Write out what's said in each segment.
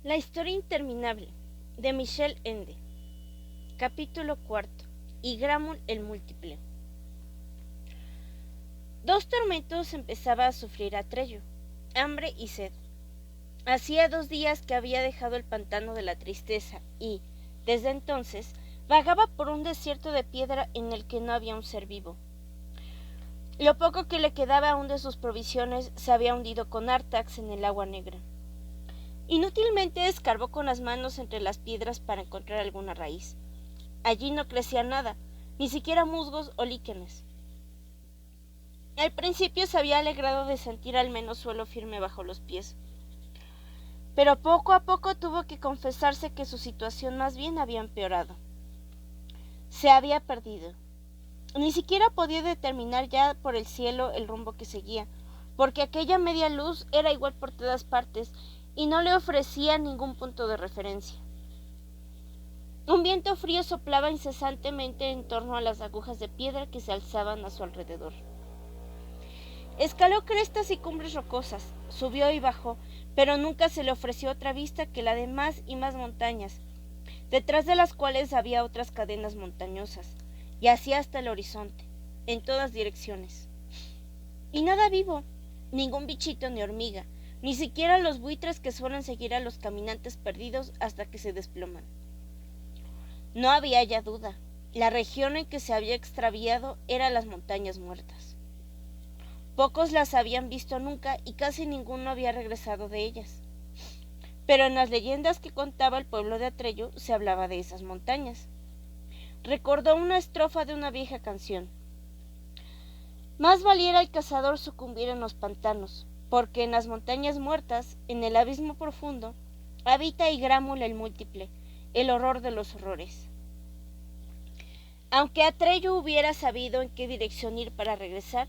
La historia interminable de Michel Ende. Capítulo cuarto. Igramul el múltiple. Dos tormentos empezaba a sufrir Atreyu: hambre y sed. Hacía 2 días que había dejado el pantano de la tristeza y, desde entonces, vagaba por un desierto de piedra en el que no había un ser vivo. Lo poco que le quedaba aún de sus provisiones se había hundido con Artax en el agua negra. Inútilmente escarbó con las manos entre las piedras para encontrar alguna raíz. Allí no crecía nada, ni siquiera musgos o líquenes. Al principio se había alegrado de sentir al menos suelo firme bajo los pies, pero poco a poco tuvo que confesarse que su situación más bien había empeorado. Se había perdido. Ni siquiera podía determinar ya por el cielo el rumbo que seguía, porque aquella media luz era igual por todas partes y no le ofrecía ningún punto de referencia. Un viento frío soplaba incesantemente en torno a las agujas de piedra que se alzaban a su alrededor. Escaló crestas y cumbres rocosas, subió y bajó, pero nunca se le ofreció otra vista que la de más y más montañas, detrás de las cuales había otras cadenas montañosas, y así hasta el horizonte, en todas direcciones. Y nada vivo, ningún bichito ni hormiga, ni siquiera los buitres que suelen seguir a los caminantes perdidos hasta que se desploman. No había ya duda, la región en que se había extraviado era las montañas muertas. Pocos las habían visto nunca y casi ninguno había regresado de ellas. Pero en las leyendas que contaba el pueblo de Atreyu se hablaba de esas montañas. Recordó una estrofa de una vieja canción: más valiera el cazador sucumbir en los pantanos, porque en las montañas muertas, en el abismo profundo, habita Igramul el múltiple, el horror de los horrores. Aunque Atreyu hubiera sabido en qué dirección ir para regresar,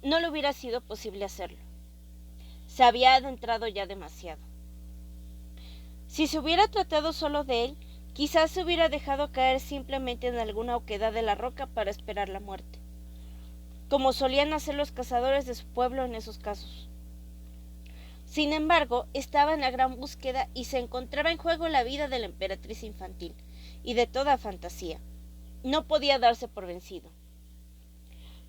no le hubiera sido posible hacerlo. Se había adentrado ya demasiado. Si se hubiera tratado solo de él, quizás se hubiera dejado caer simplemente en alguna oquedad de la roca para esperar la muerte, como solían hacer los cazadores de su pueblo en esos casos. Sin embargo, estaba en la gran búsqueda y se encontraba en juego la vida de la emperatriz infantil y de toda fantasía. No podía darse por vencido.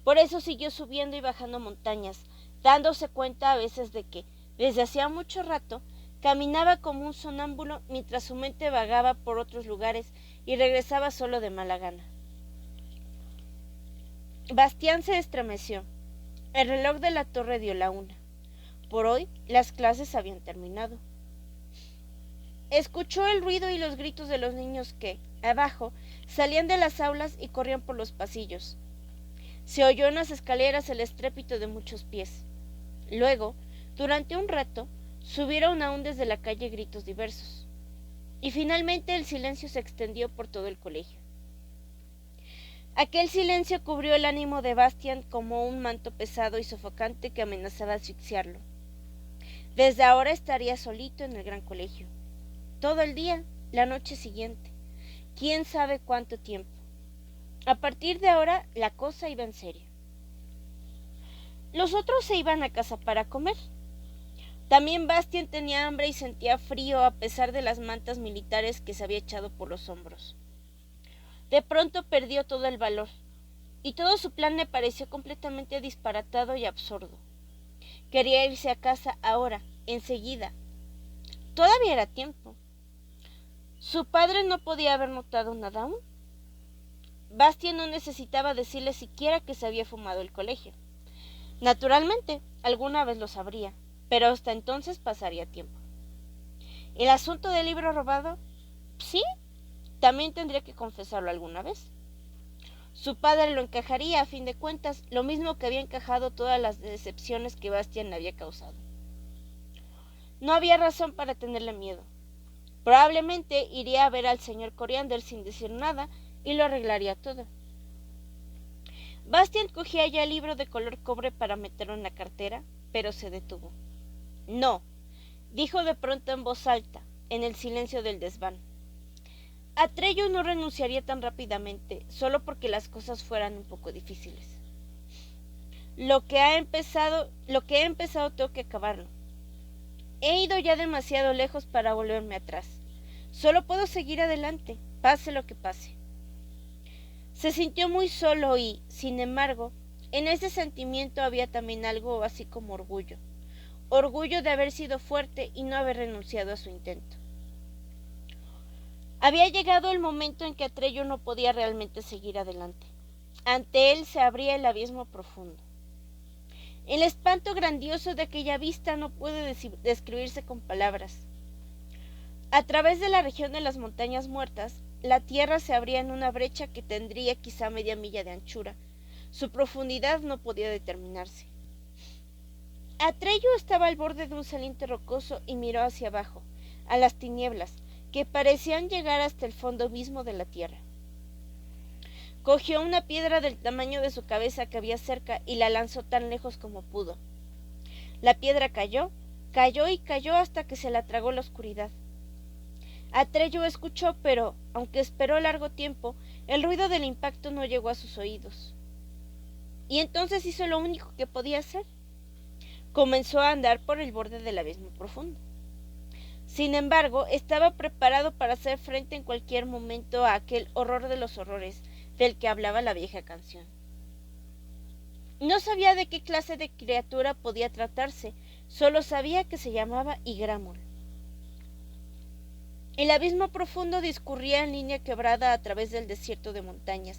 Por eso siguió subiendo y bajando montañas, dándose cuenta a veces de que, desde hacía mucho rato, caminaba como un sonámbulo mientras su mente vagaba por otros lugares y regresaba solo de mala gana. Bastián se estremeció. El reloj de la torre dio la 1. Por hoy las clases habían terminado. Escuchó el ruido y los gritos de los niños que, abajo, salían de las aulas y corrían por los pasillos. Se oyó en las escaleras el estrépito de muchos pies. Luego, durante un rato, subieron aún desde la calle gritos diversos. Y finalmente el silencio se extendió por todo el colegio. Aquel silencio cubrió el ánimo de Bastián como un manto pesado y sofocante que amenazaba asfixiarlo. Desde ahora estaría solito en el gran colegio. Todo el día, la noche siguiente. ¿Quién sabe cuánto tiempo? A partir de ahora, la cosa iba en serio. Los otros se iban a casa para comer. También Bastián tenía hambre y sentía frío a pesar de las mantas militares que se había echado por los hombros. De pronto perdió todo el valor, y todo su plan le pareció completamente disparatado y absurdo. Quería irse a casa ahora, enseguida. Todavía era tiempo. Su padre no podía haber notado nada aún. Bastián no necesitaba decirle siquiera que se había fumado el colegio. Naturalmente, alguna vez lo sabría, pero hasta entonces pasaría tiempo. ¿El asunto del libro robado? Sí, también tendría que confesarlo alguna vez. Su padre lo encajaría, a fin de cuentas, lo mismo que había encajado todas las decepciones que Bastián le había causado. No había razón para tenerle miedo. Probablemente iría a ver al señor Coriander sin decir nada y lo arreglaría todo. Bastián cogía ya el libro de color cobre para meterlo en la cartera, pero se detuvo. No, dijo de pronto en voz alta, en el silencio del desván. Atreyu no renunciaría tan rápidamente, solo porque las cosas fueran un poco difíciles. Lo que he empezado tengo que acabarlo. He ido ya demasiado lejos para volverme atrás. Solo puedo seguir adelante, pase lo que pase. Se sintió muy solo y, sin embargo, en ese sentimiento había también algo así como orgullo. Orgullo de haber sido fuerte y no haber renunciado a su intento. Había llegado el momento en que Atreyu no podía realmente seguir adelante. Ante él se abría el abismo profundo. El espanto grandioso de aquella vista no puede describirse con palabras. A través de la región de las montañas muertas, la tierra se abría en una brecha que tendría quizá media milla de anchura. Su profundidad no podía determinarse. Atreyu estaba al borde de un saliente rocoso y miró hacia abajo, a las tinieblas, que parecían llegar hasta el fondo mismo de la tierra. Cogió una piedra del tamaño de su cabeza que había cerca y la lanzó tan lejos como pudo. La piedra cayó y cayó hasta que se la tragó la oscuridad. Atreyu escuchó, pero, aunque esperó largo tiempo, el ruido del impacto no llegó a sus oídos. Y entonces hizo lo único que podía hacer. Comenzó a andar por el borde del abismo profundo. Sin embargo, estaba preparado para hacer frente en cualquier momento a aquel horror de los horrores del que hablaba la vieja canción. No sabía de qué clase de criatura podía tratarse, solo sabía que se llamaba Igramol. El abismo profundo discurría en línea quebrada a través del desierto de montañas,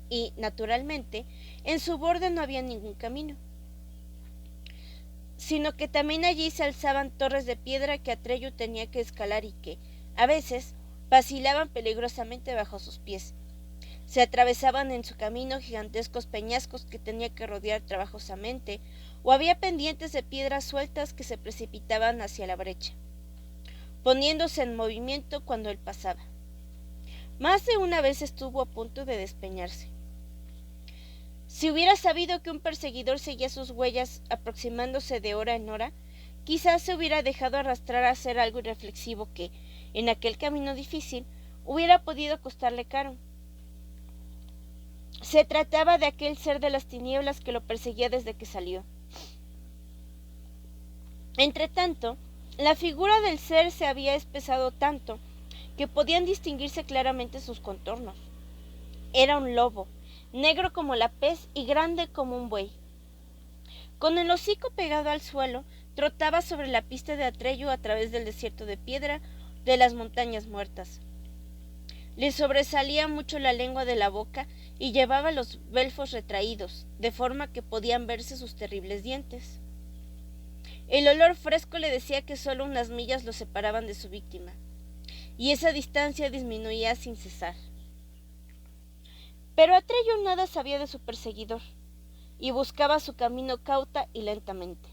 y, naturalmente, en su borde no había ningún camino, sino que también allí se alzaban torres de piedra que Atreyu tenía que escalar y que, a veces, vacilaban peligrosamente bajo sus pies. Se atravesaban en su camino gigantescos peñascos que tenía que rodear trabajosamente, o había pendientes de piedras sueltas que se precipitaban hacia la brecha, poniéndose en movimiento cuando él pasaba. Más de una vez estuvo a punto de despeñarse. Si hubiera sabido que un perseguidor seguía sus huellas aproximándose de hora en hora, quizás se hubiera dejado arrastrar a hacer algo irreflexivo que, en aquel camino difícil, hubiera podido costarle caro. Se trataba de aquel ser de las tinieblas que lo perseguía desde que salió. Entretanto, la figura del ser se había espesado tanto que podían distinguirse claramente sus contornos. Era un lobo, negro como la pez y grande como un buey. Con el hocico pegado al suelo, trotaba sobre la pista de Atreyu a través del desierto de piedra de las montañas muertas. Le sobresalía mucho la lengua de la boca y llevaba los belfos retraídos, de forma que podían verse sus terribles dientes. El olor fresco le decía que solo unas millas lo separaban de su víctima, y esa distancia disminuía sin cesar. Pero Atreyu nada sabía de su perseguidor, y buscaba su camino cauta y lentamente.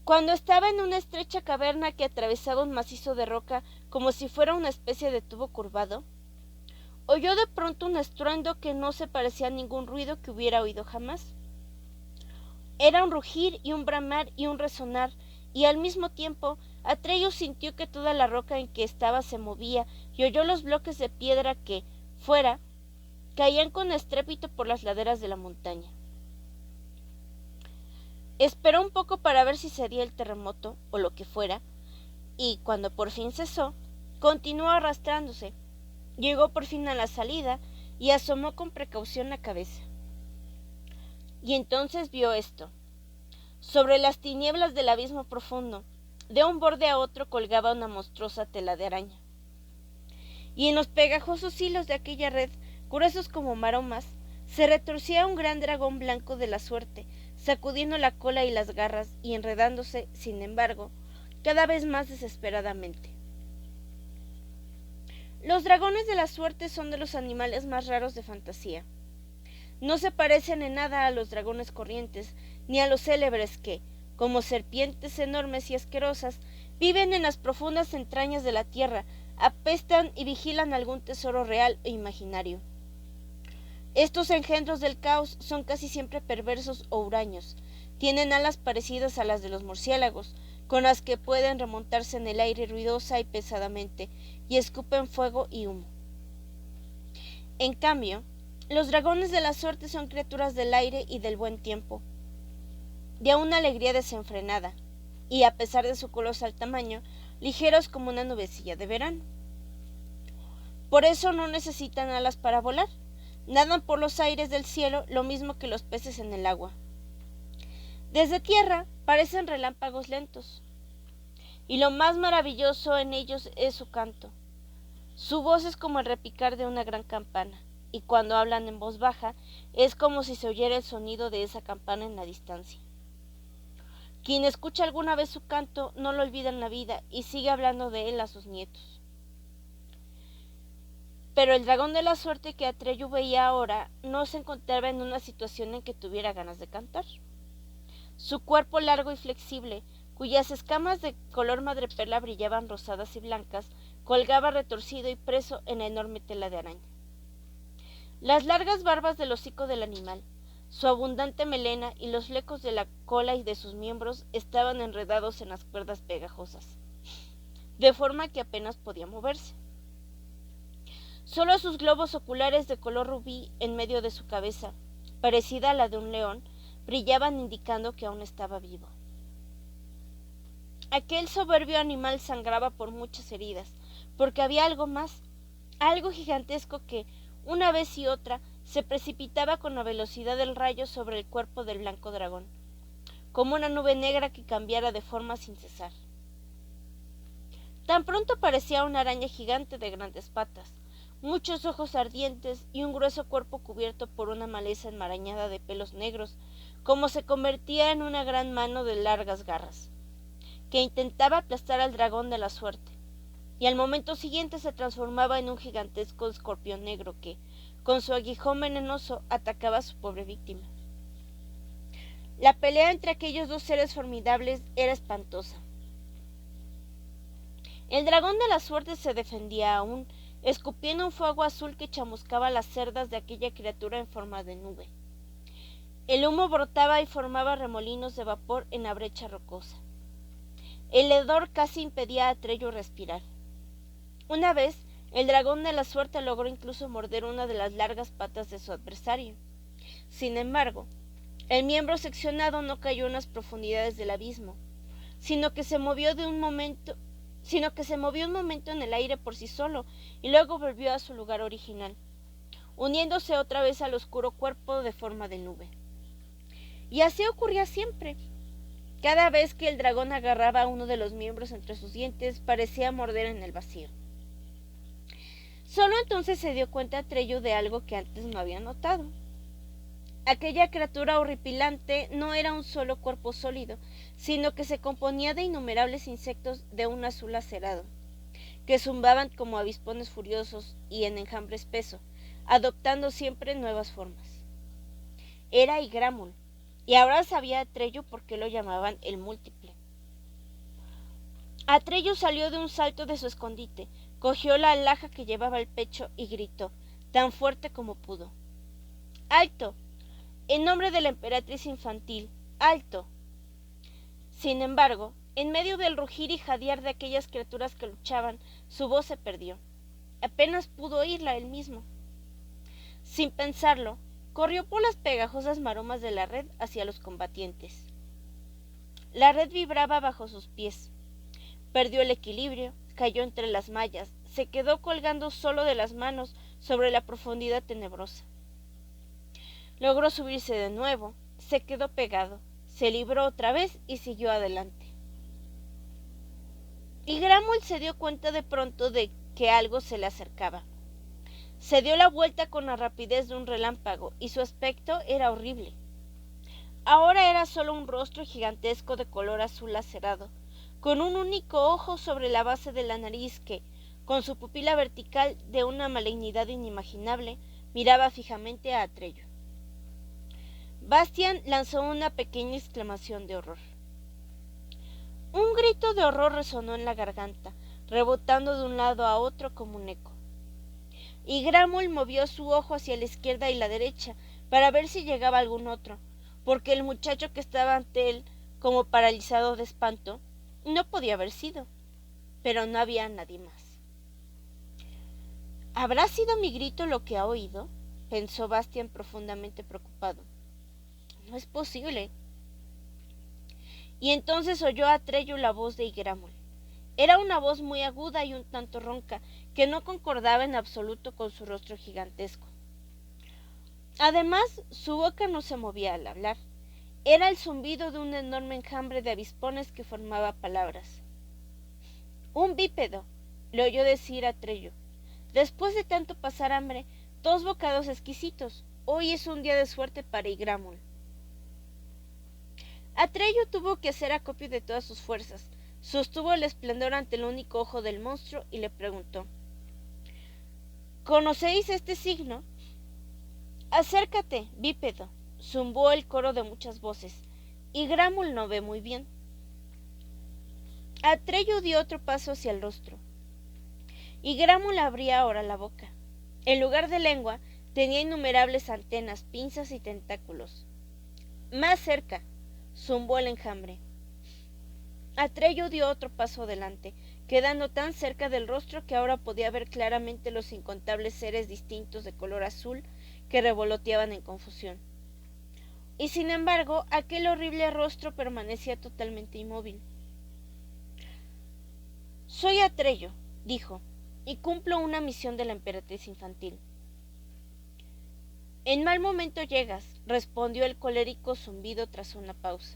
Cuando estaba en una estrecha caverna que atravesaba un macizo de roca como si fuera una especie de tubo curvado, oyó de pronto un estruendo que no se parecía a ningún ruido que hubiera oído jamás. Era un rugir y un bramar y un resonar, y al mismo tiempo Atreyu sintió que toda la roca en que estaba se movía y oyó los bloques de piedra que, fuera, caían con estrépito por las laderas de la montaña. Esperó un poco para ver si cedía el terremoto o lo que fuera, y cuando por fin cesó, continuó arrastrándose. Llegó por fin a la salida y asomó con precaución la cabeza. Y entonces vio esto. Sobre las tinieblas del abismo profundo, de un borde a otro colgaba una monstruosa tela de araña. Y en los pegajosos hilos de aquella red, gruesos como maromas, se retorcía un gran dragón blanco de la suerte, sacudiendo la cola y las garras y enredándose, sin embargo, cada vez más desesperadamente. Los dragones de la suerte son de los animales más raros de fantasía. No se parecen en nada a los dragones corrientes, ni a los célebres que, como serpientes enormes y asquerosas, viven en las profundas entrañas de la tierra, apestan y vigilan algún tesoro real e imaginario. Estos engendros del caos son casi siempre perversos o huraños. Tienen alas parecidas a las de los murciélagos, con las que pueden remontarse en el aire ruidosa y pesadamente, y escupen fuego y humo. En cambio, los dragones de la suerte son criaturas del aire y del buen tiempo, de una alegría desenfrenada. y, a pesar de su colosal tamaño, ligeros como una nubecilla de verano. Por eso no necesitan alas para volar. Nadan por los aires del cielo lo mismo que los peces en el agua. Desde tierra parecen relámpagos lentos, y lo más maravilloso en ellos es su canto. Su voz es como el repicar de una gran campana, y cuando hablan en voz baja es como si se oyera el sonido de esa campana en la distancia. Quien escucha alguna vez su canto no lo olvida en la vida y sigue hablando de él a sus nietos. Pero el dragón de la suerte que Atreyu veía ahora no se encontraba en una situación en que tuviera ganas de cantar. Su cuerpo largo y flexible, cuyas escamas de color madreperla brillaban rosadas y blancas, colgaba retorcido y preso en la enorme tela de araña. Las largas barbas del hocico del animal, su abundante melena y los flecos de la cola y de sus miembros estaban enredados en las cuerdas pegajosas, de forma que apenas podía moverse. Solo sus globos oculares de color rubí en medio de su cabeza, parecida a la de un león, brillaban indicando que aún estaba vivo. Aquel soberbio animal sangraba por muchas heridas, porque había algo más, algo gigantesco que, una vez y otra, se precipitaba con la velocidad del rayo sobre el cuerpo del blanco dragón, como una nube negra que cambiara de forma sin cesar. Tan pronto parecía una araña gigante de grandes patas, muchos ojos ardientes y un grueso cuerpo cubierto por una maleza enmarañada de pelos negros, como se convertía en una gran mano de largas garras, que intentaba aplastar al dragón de la suerte, y al momento siguiente se transformaba en un gigantesco escorpión negro que, con su aguijón venenoso, atacaba a su pobre víctima. La pelea entre aquellos dos seres formidables era espantosa. El dragón de la suerte se defendía aún, escupiendo un fuego azul que chamuscaba las cerdas de aquella criatura en forma de nube. El humo brotaba y formaba remolinos de vapor en la brecha rocosa. El hedor casi impedía a Atreyu respirar. Una vez, el dragón de la suerte logró incluso morder una de las largas patas de su adversario. Sin embargo, el miembro seccionado no cayó en las profundidades del abismo, sino que se movió un momento en el aire por sí solo y luego volvió a su lugar original, uniéndose otra vez al oscuro cuerpo de forma de nube. Y así ocurría siempre. Cada vez que el dragón agarraba a uno de los miembros entre sus dientes, parecía morder en el vacío. Solo entonces se dio cuenta Atreyu de algo que antes no había notado. Aquella criatura horripilante no era un solo cuerpo sólido, sino que se componía de innumerables insectos de un azul acerado, que zumbaban como avispones furiosos y en enjambre espeso, adoptando siempre nuevas formas. Era Igramul, y ahora sabía Atreyu por qué lo llamaban el múltiple. Atreyu salió de un salto de su escondite, cogió la alhaja que llevaba al pecho y gritó, tan fuerte como pudo: ¡Alto! En nombre de la emperatriz infantil, ¡alto! Sin embargo, en medio del rugir y jadear de aquellas criaturas que luchaban, su voz se perdió. Apenas pudo oírla él mismo. Sin pensarlo, corrió por las pegajosas maromas de la red hacia los combatientes. La red vibraba bajo sus pies. Perdió el equilibrio, cayó entre las mallas, se quedó colgando solo de las manos sobre la profundidad tenebrosa. Logró subirse de nuevo, se quedó pegado, se libró otra vez y siguió adelante. Igramul se dio cuenta de pronto de que algo se le acercaba. Se dio la vuelta con la rapidez de un relámpago y su aspecto era horrible. Ahora era solo un rostro gigantesco de color azul acerado, con un único ojo sobre la base de la nariz que, con su pupila vertical de una malignidad inimaginable, miraba fijamente a Atreyu. Bastian lanzó una pequeña exclamación de horror. Un grito de horror resonó en la garganta, rebotando de un lado a otro como un eco. Igramul movió su ojo hacia la izquierda y la derecha para ver si llegaba algún otro, porque el muchacho que estaba ante él, como paralizado de espanto, no podía haber sido, pero no había nadie más. ¿Habrá sido mi grito lo que ha oído?, pensó Bastian profundamente preocupado. No es posible. y entonces oyó Atreyu la voz de Igramul. Era una voz muy aguda y un tanto ronca, que no concordaba en absoluto con su rostro gigantesco. Además, su boca no se movía al hablar. Era el zumbido de un enorme enjambre de avispones que formaba palabras. Un bípedo, le oyó decir Atreyu. Después de tanto pasar hambre, 2 bocados exquisitos. Hoy es un día de suerte para Igramul. Atreyu tuvo que hacer acopio de todas sus fuerzas. Sostuvo el esplendor ante el único ojo del monstruo y le preguntó: ¿Conocéis este signo? Acércate, bípedo, zumbó el coro de muchas voces. Igramul no ve muy bien. Atreyu dio otro paso hacia el rostro. Igramul abría ahora la boca. En lugar de lengua, tenía innumerables antenas, pinzas y tentáculos. Más cerca, zumbó el enjambre. Atreyu dio otro paso adelante, quedando tan cerca del rostro que ahora podía ver claramente los incontables seres distintos de color azul que revoloteaban en confusión. Y sin embargo, aquel horrible rostro permanecía totalmente inmóvil. Soy Atreyu, dijo, y cumplo una misión de la emperatriz infantil. En mal momento llegas, respondió el colérico zumbido tras una pausa.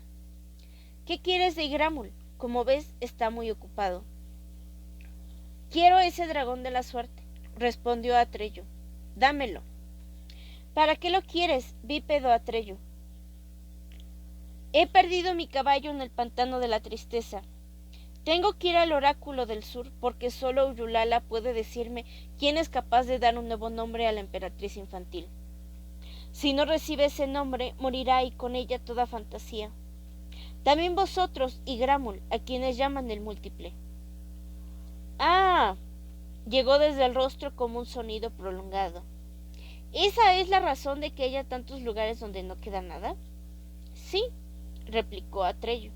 ¿Qué quieres de Igramul? Como ves, está muy ocupado. Quiero ese dragón de la suerte, respondió Atreyu. Dámelo. ¿Para qué lo quieres, bípedo Atreyu? He perdido mi caballo en el pantano de la tristeza. Tengo que ir al oráculo del sur, porque solo Uyulala puede decirme quién es capaz de dar un nuevo nombre a la emperatriz infantil. Si no recibe ese nombre, morirá y con ella toda fantasía. También vosotros, Igramul, a quienes llaman el múltiple. ¡Ah! Llegó desde el rostro como un sonido prolongado. ¿Esa es la razón de que haya tantos lugares donde no queda nada? Sí, replicó Atreyu.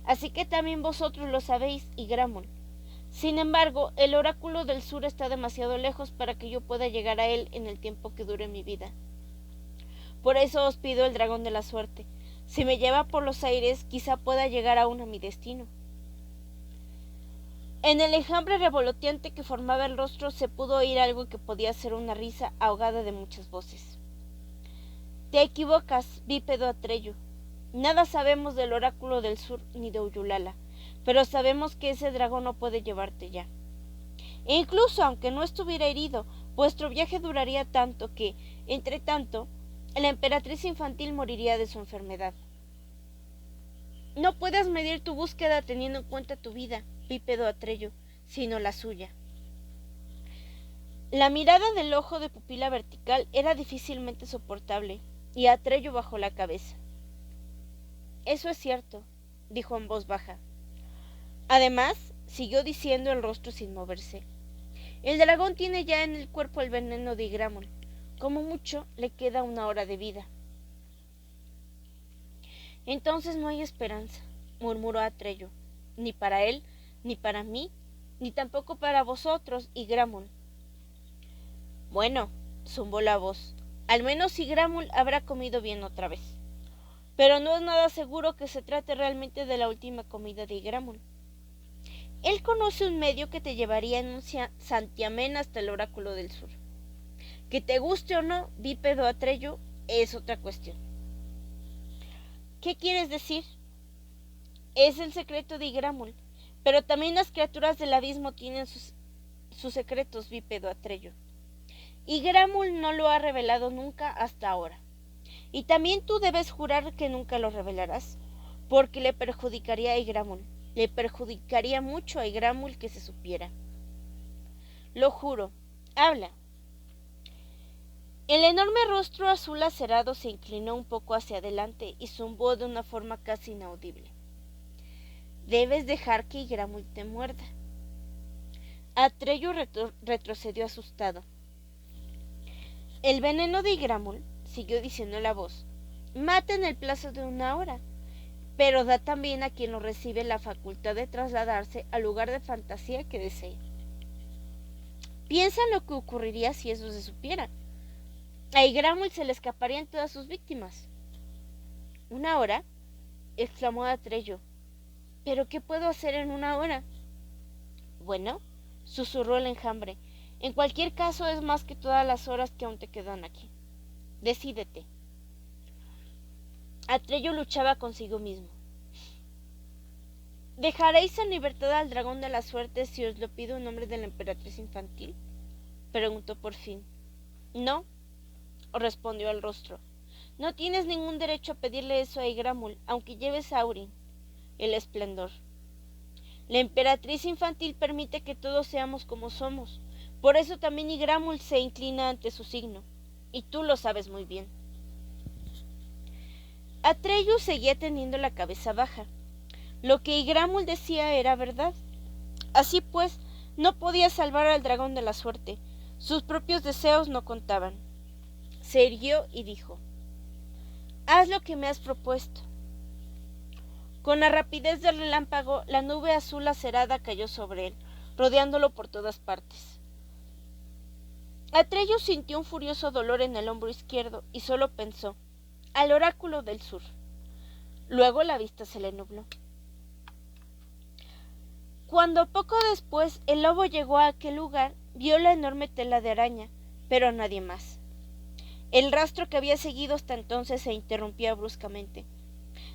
Así que también vosotros lo sabéis, Igramul. Sin embargo, el oráculo del sur está demasiado lejos para que yo pueda llegar a él en el tiempo que dure mi vida. Por eso os pido el dragón de la suerte. Si me lleva por los aires, quizá pueda llegar aún a mi destino. En el enjambre revoloteante que formaba el rostro se pudo oír algo que podía ser una risa ahogada de muchas voces. Te equivocas, bípedo Atreyu. Nada sabemos del oráculo del sur ni de Uyulala, pero sabemos que ese dragón no puede llevarte ya. E incluso aunque no estuviera herido, vuestro viaje duraría tanto que, entre tanto, la emperatriz infantil moriría de su enfermedad. No puedes medir tu búsqueda teniendo en cuenta tu vida, bípedo Atreyu, sino la suya. La mirada del ojo de pupila vertical era difícilmente soportable, y Atreyu bajó la cabeza. Eso es cierto, dijo en voz baja. Además, siguió diciendo el rostro sin moverse, el dragón tiene ya en el cuerpo el veneno de Igramul. Como mucho, le queda 1 hora de vida. Entonces no hay esperanza, murmuró Atreyu, ni para él, ni para mí, ni tampoco para vosotros, Igramul. Bueno, zumbó la voz, al menos Igramul habrá comido bien otra vez. Pero no es nada seguro que se trate realmente de la última comida de Igramul. Él conoce un medio que te llevaría en un santiamén hasta el oráculo del sur. Que te guste o no, bípedo Atreyu, es otra cuestión. ¿Qué quieres decir? Es el secreto de Igramul, pero también las criaturas del abismo tienen sus secretos, bípedo Atreyu. Igramul no lo ha revelado nunca hasta ahora. Y también tú debes jurar que nunca lo revelarás, porque le perjudicaría a Igramul. Le perjudicaría mucho a Igramul que se supiera. Lo juro. Habla. El enorme rostro azul acerado se inclinó un poco hacia adelante y zumbó de una forma casi inaudible. Debes dejar que Igramul te muerda. Atreyu retrocedió asustado. El veneno de Igramul, siguió diciendo la voz, mata en el plazo de 1 hora, pero da también a quien lo recibe la facultad de trasladarse al lugar de fantasía que desee. Piensa en lo que ocurriría si eso se supiera. A Igramul se le escaparían todas sus víctimas. 1 hora, exclamó Atreyu. ¿Pero qué puedo hacer en 1 hora? Bueno, susurró el enjambre, en cualquier caso es más que todas las horas que aún te quedan aquí. Decídete. Atreyu luchaba consigo mismo. ¿Dejaréis en libertad al dragón de la suerte si os lo pido en nombre de la emperatriz infantil? Preguntó por fin. No, respondió el rostro. No tienes ningún derecho a pedirle eso a Igramul, aunque lleves a Aurin, el esplendor. La emperatriz infantil permite que todos seamos como somos. Por eso también Igramul se inclina ante su signo, y tú lo sabes muy bien. Atreyu seguía teniendo la cabeza baja. Lo que Igramul decía era verdad. Así pues, no podía salvar al dragón de la suerte. Sus propios deseos no contaban. Se irguió y dijo: haz lo que me has propuesto. Con la rapidez del relámpago, la nube azul lacerada cayó sobre él, rodeándolo por todas partes. Atreyu sintió un furioso dolor en el hombro izquierdo y solo pensó: al oráculo del sur. Luego la vista se le nubló. Cuando poco después el lobo llegó a aquel lugar, vio la enorme tela de araña, pero a nadie más. El rastro que había seguido hasta entonces se interrumpía bruscamente.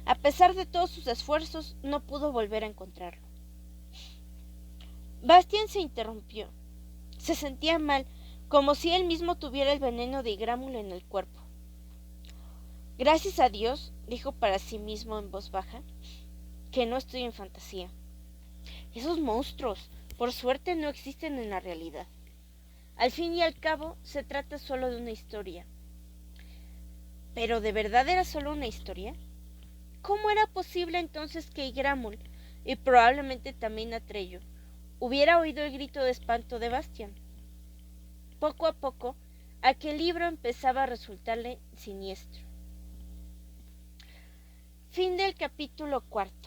A pesar de todos sus esfuerzos, no pudo volver a encontrarlo. Bastian se interrumpió. Se sentía mal, como si él mismo tuviera el veneno de Igramul en el cuerpo. Gracias a Dios, dijo para sí mismo en voz baja, que no estoy en fantasía. Esos monstruos, por suerte, no existen en la realidad. Al fin y al cabo, se trata solo de una historia. ¿Pero de verdad era solo una historia? ¿Cómo era posible entonces que Igramul, y probablemente también Atreyu, hubiera oído el grito de espanto de Bastian? Poco a poco, aquel libro empezaba a resultarle siniestro. Fin del capítulo 4.